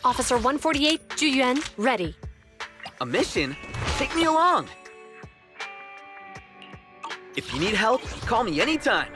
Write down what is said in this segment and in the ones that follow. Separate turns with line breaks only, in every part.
Officer 148, Juyuan, ready.
A mission? Take me along! If you need help, call me anytime!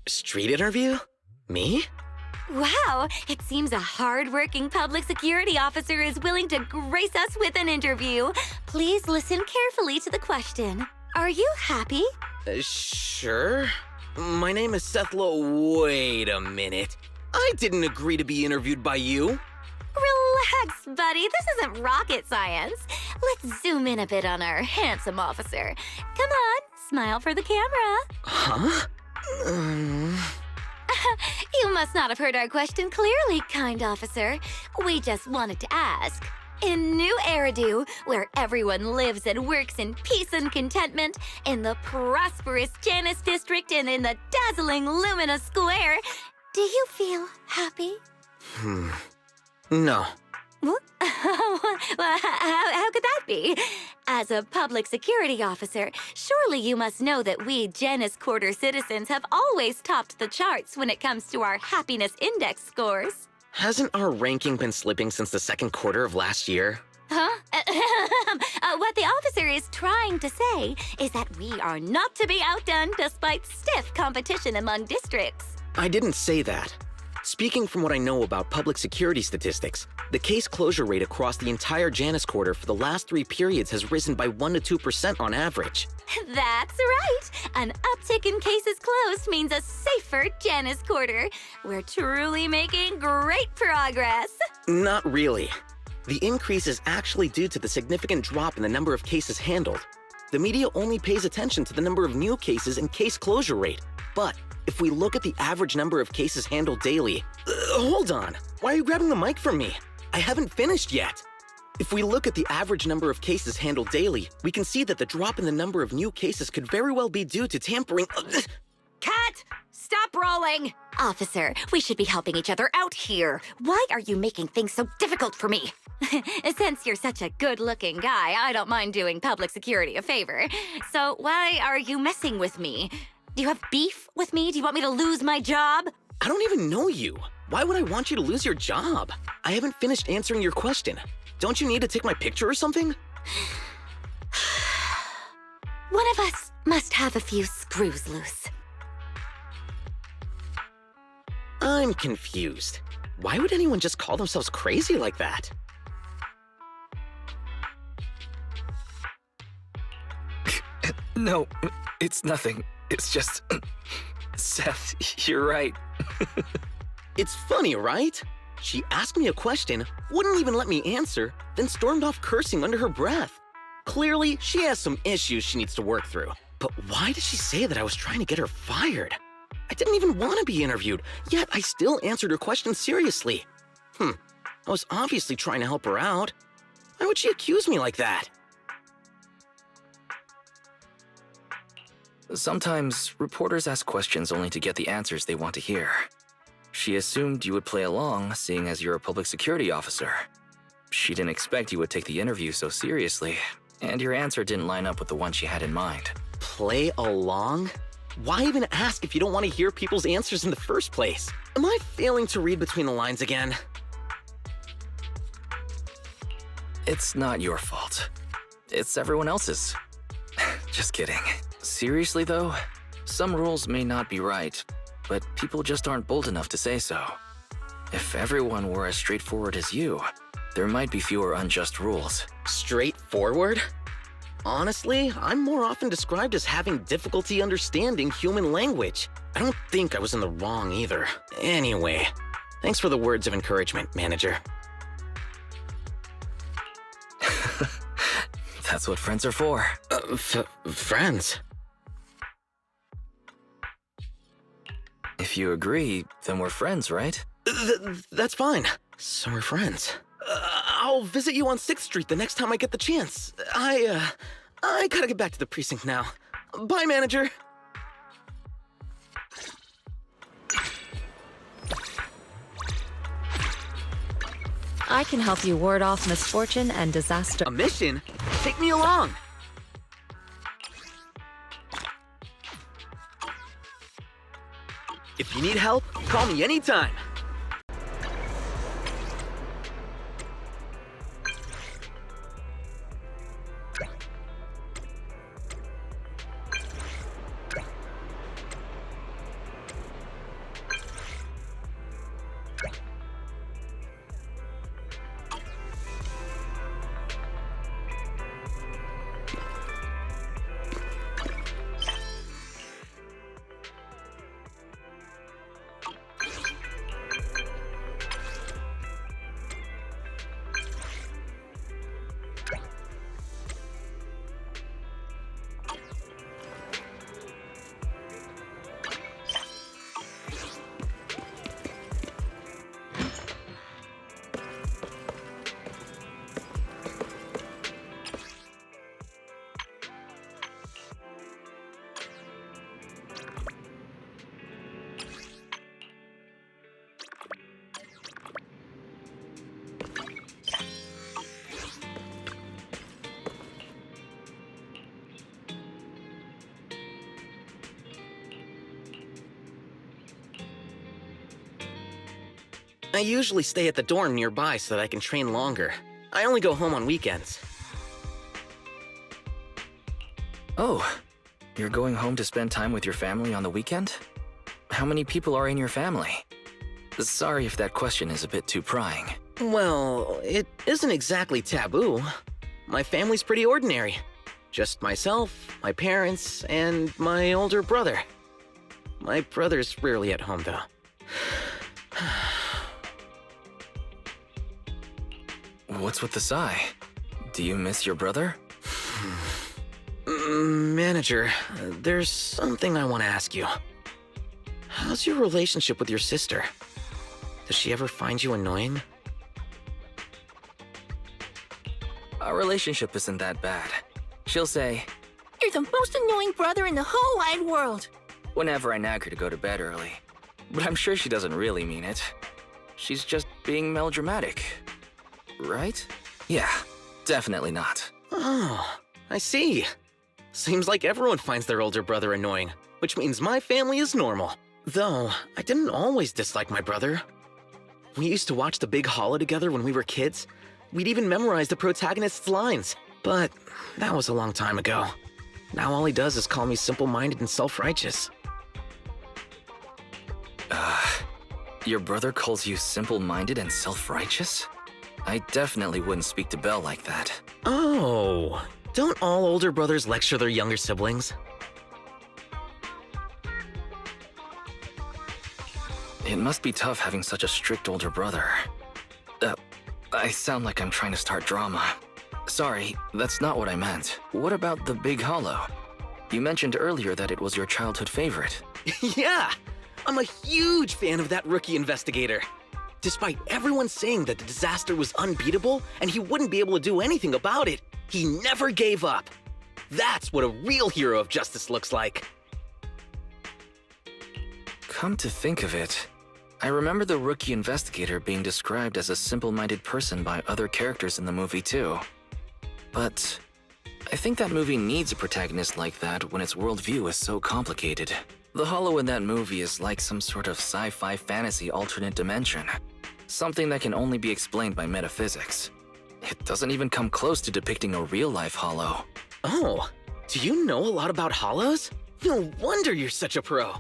Street interview? Me?
Wow, it seems a hard-working public security officer is willing to grace us with an interview. Please listen carefully to the question. Are you happy?
Sure. My name is Seth Wait a minute. I didn't agree to be interviewed by you.
Relax, buddy. This isn't rocket science. Let's zoom in a bit on our handsome officer. Come on, smile for the camera.
Huh?
You must not have heard our question clearly, kind officer. We just wanted to ask. In New Eridu, where everyone lives and works in peace and contentment, in the prosperous Janus district and in the dazzling Lumina Square, do you feel happy?
No.
Well, how could that be? As a public security officer, surely you must know that we Janus Quarter citizens have always topped the charts when it comes to our happiness index scores.
Hasn't our ranking been slipping since the second quarter of last year?
Huh? What the officer is trying to say is that we are not to be outdone despite stiff competition among districts.
I didn't say that. Speaking from what I know about public security statistics, the case closure rate across the entire Janus Quarter for the last 3 periods has risen by 1 to 2% on average.
That's right! An uptick in cases closed means a safer Janus Quarter. We're truly making great progress.
Not really. The increase is actually due to the significant drop in the number of cases handled. The media only pays attention to the number of new cases and case closure rate. But if we look at the average number of cases handled daily... hold on! Why are you grabbing the mic from me? I haven't finished yet! If we look at the average number of cases handled daily, we can see that the drop in the number of new cases could very well be due to tampering.
Cat! Stop brawling! Officer, we should be helping each other out here. Why are you making things so difficult for me? Since you're such a good-looking guy, I don't mind doing public security a favor. So why are you messing with me? Do you have beef with me? Do you want me to lose my job?
I don't even know you. Why would I want you to lose your job? I haven't finished answering your question. Don't you need to take my picture or something?
One of us must have a few screws loose.
I'm confused. Why would anyone just call themselves crazy like that?
No, it's nothing. It's just... Seth, you're right.
It's funny, right? She asked me a question, wouldn't even let me answer, then stormed off cursing under her breath. Clearly, she has some issues she needs to work through. But why did she say that I was trying to get her fired? I didn't even want to be interviewed, yet I still answered her question seriously. I was obviously trying to help her out. Why would she accuse me like that?
Sometimes, reporters ask questions only to get the answers they want to hear. She assumed you would play along, seeing as you're a public security officer. She didn't expect you would take the interview so seriously, and your answer didn't line up with the one she had in mind.
Play along? Why even ask if you don't want to hear people's answers in the first place? Am I failing to read between the lines again?
It's not your fault. It's everyone else's. Just kidding. Seriously though, some rules may not be right, but people just aren't bold enough to say so. If everyone were as straightforward as you, there might be fewer unjust rules.
Straightforward? Honestly, I'm more often described as having difficulty understanding human language. I don't think I was in the wrong either. Anyway, thanks for the words of encouragement, manager.
That's what friends are for.
Friends?
If you agree, then we're friends, right?
That's fine. So we're friends. I'll visit you on 6th Street the next time I get the chance. I gotta get back to the precinct now. Bye, manager.
I can help you ward off misfortune and disaster.
A mission? Take me along. If you need help, call me anytime. I usually stay at the dorm nearby so that I can train longer. I only go home on weekends.
Oh, you're going home to spend time with your family on the weekend? How many people are in your family? Sorry if that question is a bit too prying.
Well, it isn't exactly taboo. My family's pretty ordinary. Just myself, my parents, and my older brother. My brother's rarely at home, though.
What's with the sigh? Do you miss your brother?
Manager, there's something I want to ask you. How's your relationship with your sister? Does she ever find you annoying?
Our relationship isn't that bad. She'll say,
You're the most annoying brother in the whole wide world.
whenever I nag her to go to bed early. But I'm sure she doesn't really mean it. She's just being melodramatic. Right? Yeah, definitely not.
Oh, I see. Seems like everyone finds their older brother annoying, which means my family is normal. Though, I didn't always dislike my brother. We used to watch The Big Hollow together when we were kids. We'd even memorize the protagonist's lines. But that was a long time ago. Now all he does is call me simple-minded and self-righteous.
Your brother calls you simple-minded and self-righteous? I definitely wouldn't speak to Belle like that.
Oh, don't all older brothers lecture their younger siblings?
It must be tough having such a strict older brother. I sound like I'm trying to start drama. Sorry, that's not what I meant. What about The Big Hollow? You mentioned earlier that it was your childhood favorite.
Yeah! I'm a huge fan of that rookie investigator. Despite everyone saying that the disaster was unbeatable and he wouldn't be able to do anything about it, he never gave up. That's what a real hero of justice looks like.
Come to think of it, I remember the rookie investigator being described as a simple-minded person by other characters in the movie too. But I think that movie needs a protagonist like that when its worldview is so complicated. The Hollow in that movie is like some sort of sci-fi fantasy alternate dimension. Something that can only be explained by metaphysics. It doesn't even come close to depicting a real-life Hollow.
Oh, do you know a lot about hollows? No wonder you're such a pro.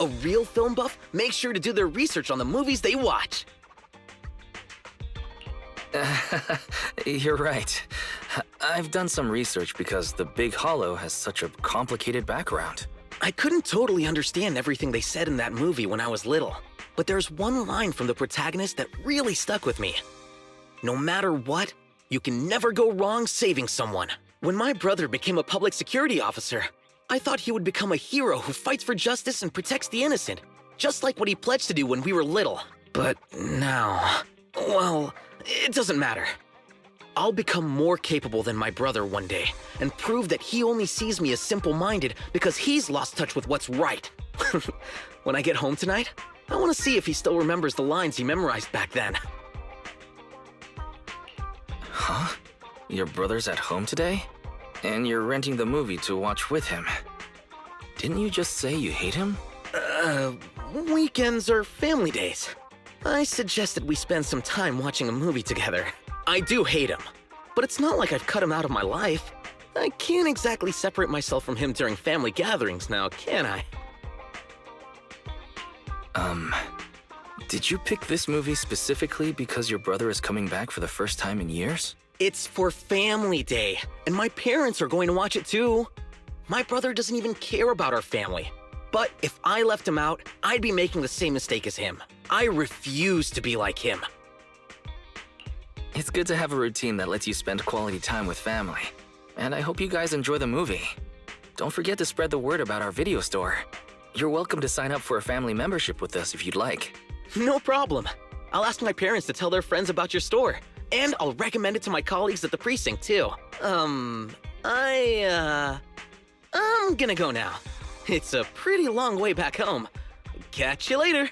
A real film buff makes sure to do their research on the movies they watch.
You're right. I've done some research because The Big Hollow has such a complicated background.
I couldn't totally understand everything they said in that movie when I was little, but there's one line from the protagonist that really stuck with me. No matter what, you can never go wrong saving someone. When my brother became a public security officer, I thought he would become a hero who fights for justice and protects the innocent, just like what he pledged to do when we were little. But now, well, it doesn't matter. I'll become more capable than my brother one day, and prove that he only sees me as simple-minded because he's lost touch with what's right. When I get home tonight, I want to see if he still remembers the lines he memorized back then.
Huh? Your brother's at home today? And you're renting the movie to watch with him. Didn't you just say you hate him?
Weekends are family days. I suggested we spend some time watching a movie together. I do hate him, but it's not like I've cut him out of my life. I can't exactly separate myself from him during family gatherings now, can I?
Did you pick this movie specifically because your brother is coming back for the first time in years?
It's for family day, and my parents are going to watch it too. My brother doesn't even care about our family. But if I left him out, I'd be making the same mistake as him. I refuse to be like him.
It's good to have a routine that lets you spend quality time with family. And I hope you guys enjoy the movie. Don't forget to spread the word about our video store. You're welcome to sign up for a family membership with us if you'd like.
No problem. I'll ask my parents to tell their friends about your store. And I'll recommend it to my colleagues at the precinct, too. I'm gonna go now. It's a pretty long way back home. Catch you later.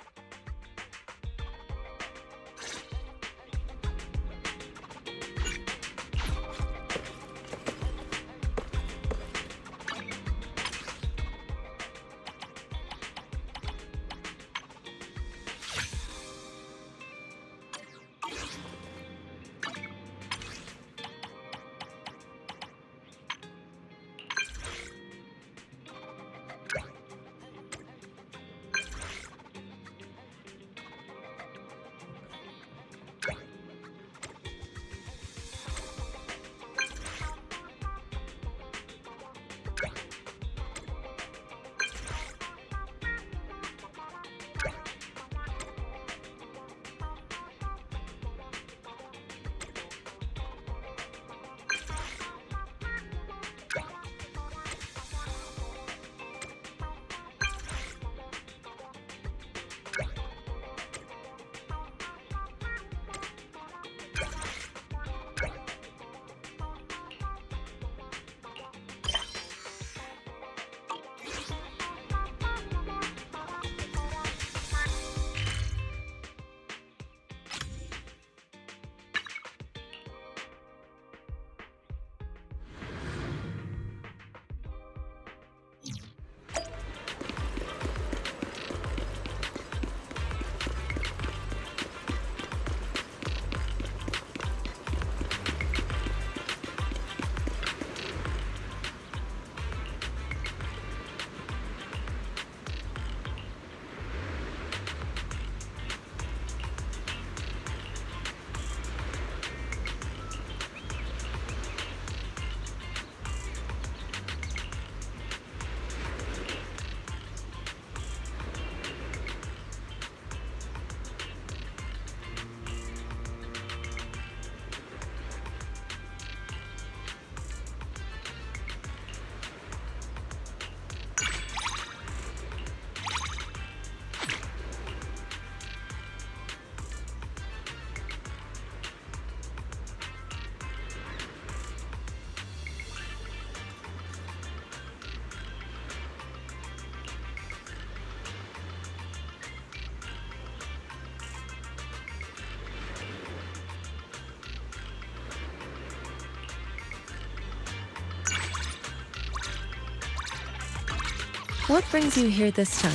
What brings you here this time?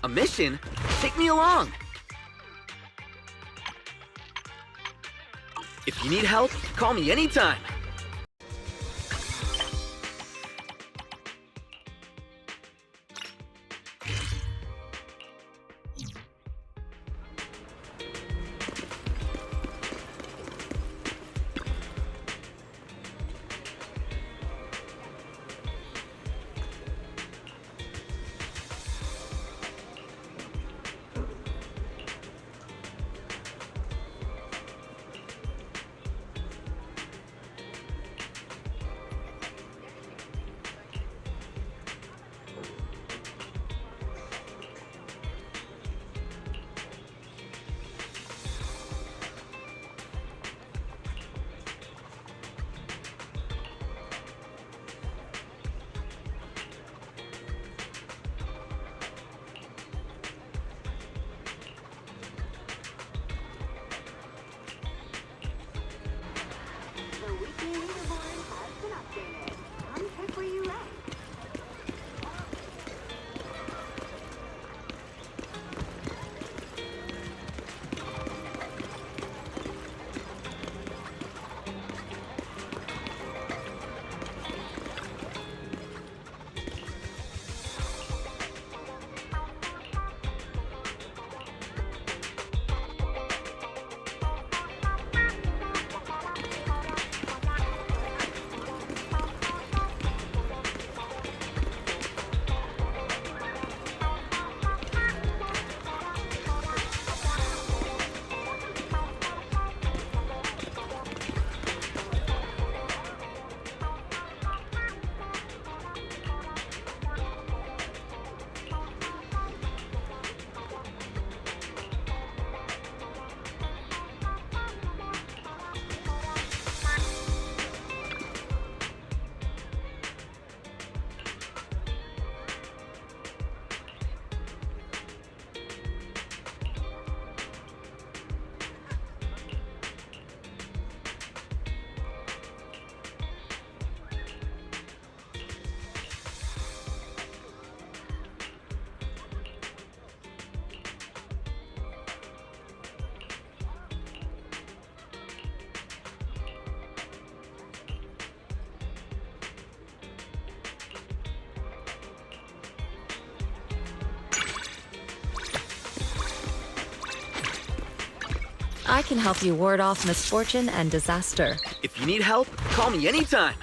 A mission? Take me along! If you need help, call me anytime!
I can help you ward off misfortune and disaster.
If you need help, call me anytime!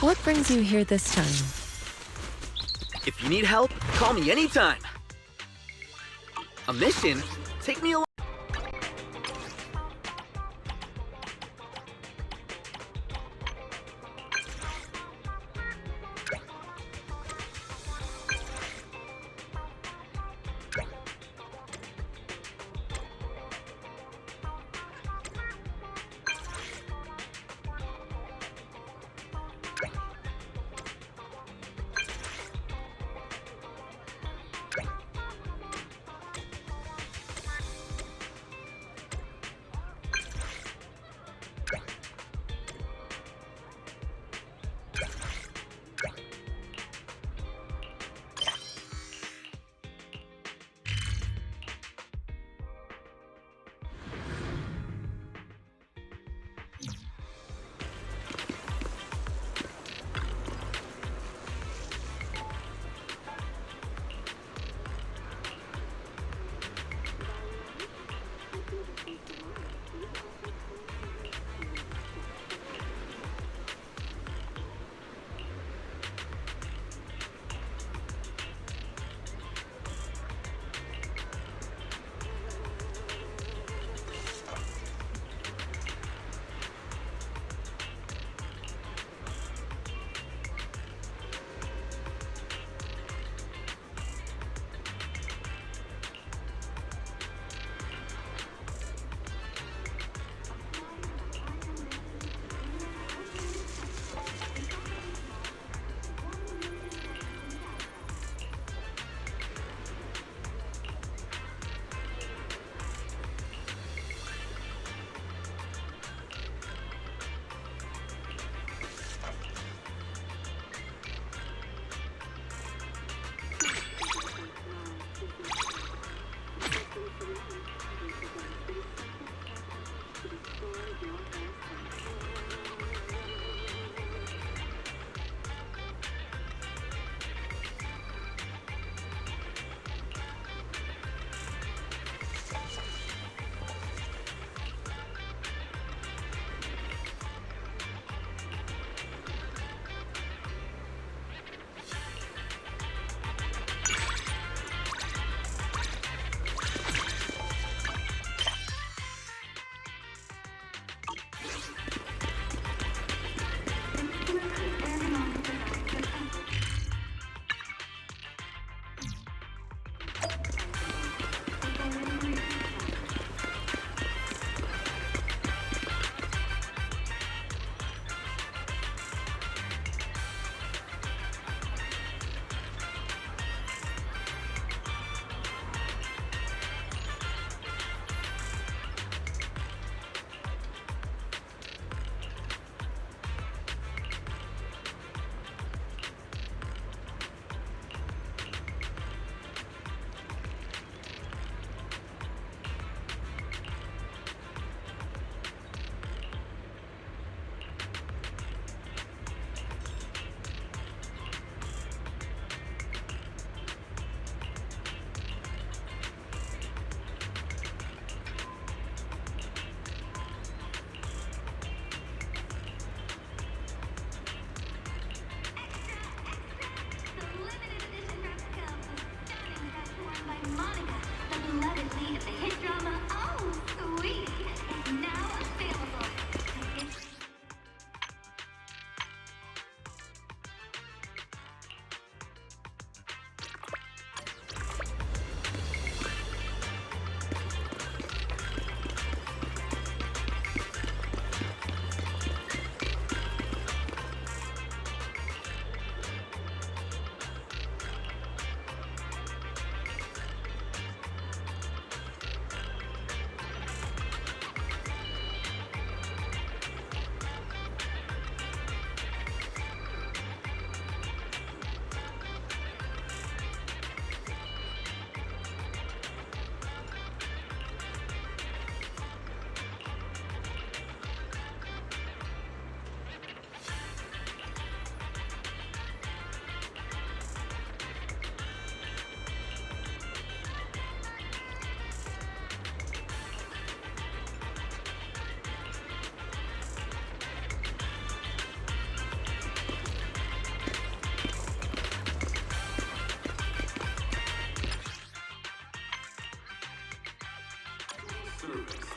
What brings you here this time?
If you need help, call me anytime! A mission? Take me along!
lead of the hit drama Oh Sweet is now available.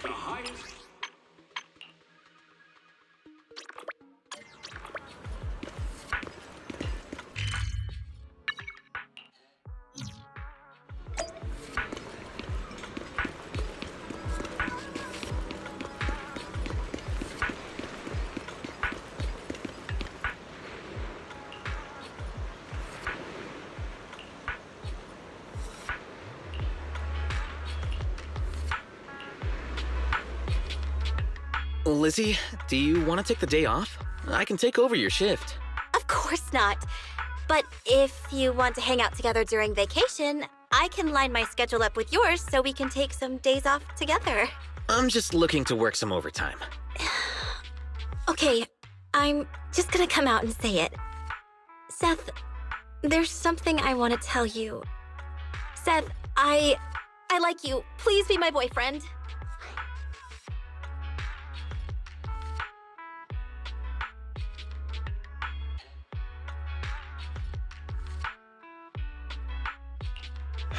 The height.
Lizzie, do you want to take the day off? I can take over your shift.
Of course not. But if you want to hang out together during vacation, I can line my schedule up with yours so we can take some days off together.
I'm just looking to work some overtime.
Okay, I'm just gonna come out and say it. Seth, there's something I want to tell you. Seth, I like you. Please be my boyfriend.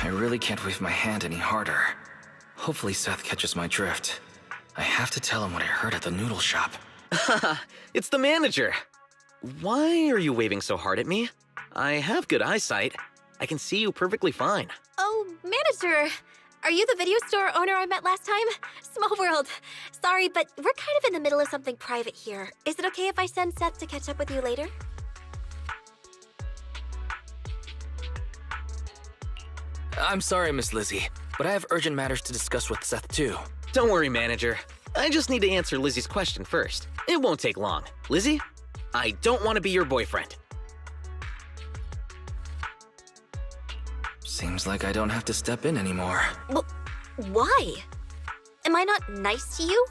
I really can't wave my hand any harder. Hopefully Seth catches my drift. I have to tell him what I heard at the noodle shop.
It's the manager. Why are you waving so hard at me? I have good eyesight. I can see you perfectly fine.
Oh, manager. Are you the video store owner I met last time? Small world. Sorry, but we're kind of in the middle of something private here. Is it okay if I send Seth to catch up with you later?
I'm sorry, Miss Lizzie, but I have urgent matters to discuss with Seth too.
Don't worry, manager. I just need to answer Lizzie's question first. It won't take long. Lizzie, I don't want to be your boyfriend.
Seems like I don't have to step in anymore.
Well, why? Am I not nice to you?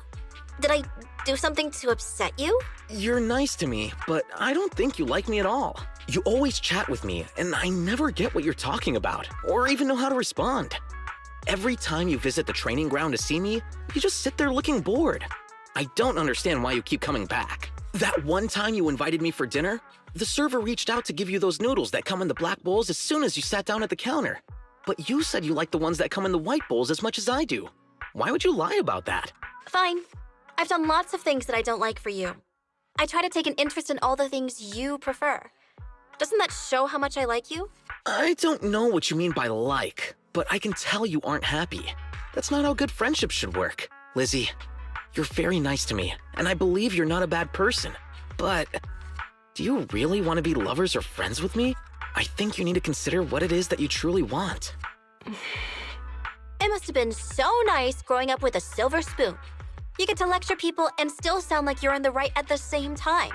Did I do something to upset you?
You're nice to me, but I don't think you like me at all. You always chat with me, and I never get what you're talking about, or even know how to respond. Every time you visit the training ground to see me, you just sit there looking bored. I don't understand why you keep coming back. That one time you invited me for dinner, the server reached out to give you those noodles that come in the black bowls as soon as you sat down at the counter. But you said you like the ones that come in the white bowls as much as I do. Why would you lie about that?
Fine. I've done lots of things that I don't like for you. I try to take an interest in all the things you prefer. Doesn't that show how much I like you?
I don't know what you mean by like, but I can tell you aren't happy. That's not how good friendships should work. Lizzie, you're very nice to me, and I believe you're not a bad person. But do you really want to be lovers or friends with me? I think you need to consider what it is that you truly want.
It must have been so nice growing up with a silver spoon. You get to lecture people and still sound like you're in the right at the same time.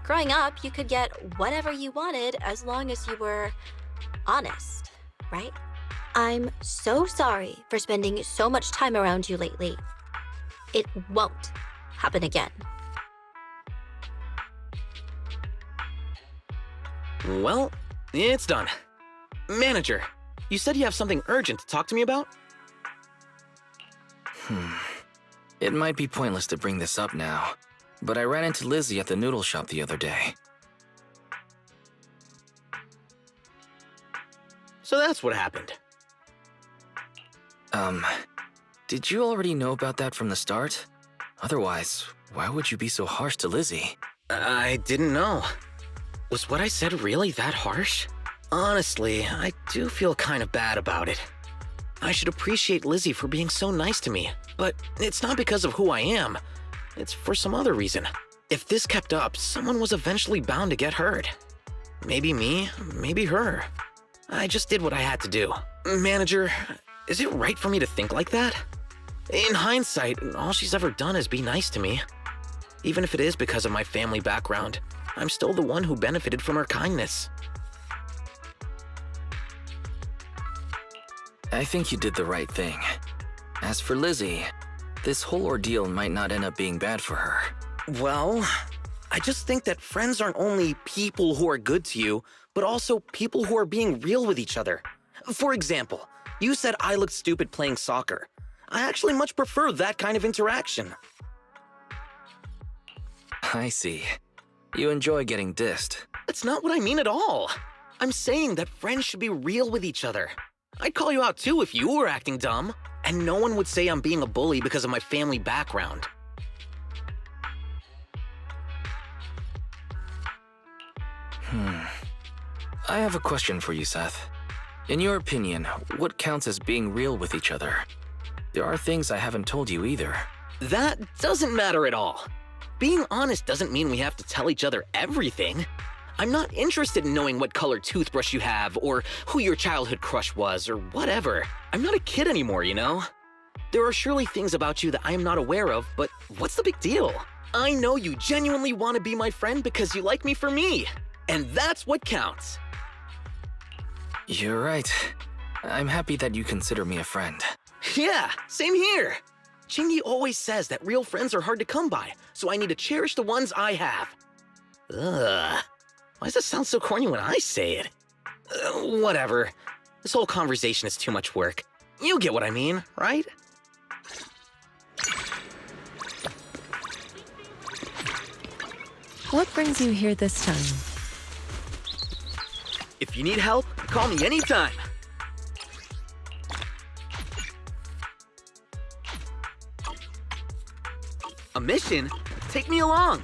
Growing up, you could get whatever you wanted as long as you were honest, right? I'm so sorry for spending so much time around you lately. It won't happen again.
Well, it's done. Manager, you said you have something urgent to talk to me about?
It might be pointless to bring this up now, but I ran into Lizzie at the noodle shop the other day.
So that's what happened.
Did you already know about that from the start? Otherwise, why would you be so harsh to Lizzie?
I didn't know. Was what I said really that harsh? Honestly, I do feel kind of bad about it. I should appreciate Lizzie for being so nice to me, but it's not because of who I am. It's for some other reason. If this kept up, someone was eventually bound to get hurt. Maybe me, maybe her. I just did what I had to do. Manager, is it right for me to think like that? In hindsight, all she's ever done is be nice to me. Even if it is because of my family background, I'm still the one who benefited from her kindness.
I think you did the right thing. As for Lizzie, this whole ordeal might not end up being bad for her.
Well, I just think that friends aren't only people who are good to you, but also people who are being real with each other. For example, you said I looked stupid playing soccer. I actually much prefer that kind of interaction.
I see. You enjoy getting dissed.
That's not what I mean at all. I'm saying that friends should be real with each other. I'd call you out too if you were acting dumb, and no one would say I'm being a bully because of my family background.
I have a question for you, Seth. In your opinion, what counts as being real with each other? There are things I haven't told you either.
That doesn't matter at all. Being honest doesn't mean we have to tell each other everything. I'm not interested in knowing what color toothbrush you have, or who your childhood crush was, or whatever. I'm not a kid anymore, you know? There are surely things about you that I am not aware of, but what's the big deal? I know you genuinely want to be my friend because you like me for me. And that's what counts.
You're right. I'm happy that you consider me a friend.
Yeah, same here. Chingy always says that real friends are hard to come by, so I need to cherish the ones I have. Ugh. Why does it sound so corny when I say it? Whatever. This whole conversation is too much work. You get what I mean, right?
What brings you here this time?
If you need help, call me anytime. A mission? Take me along.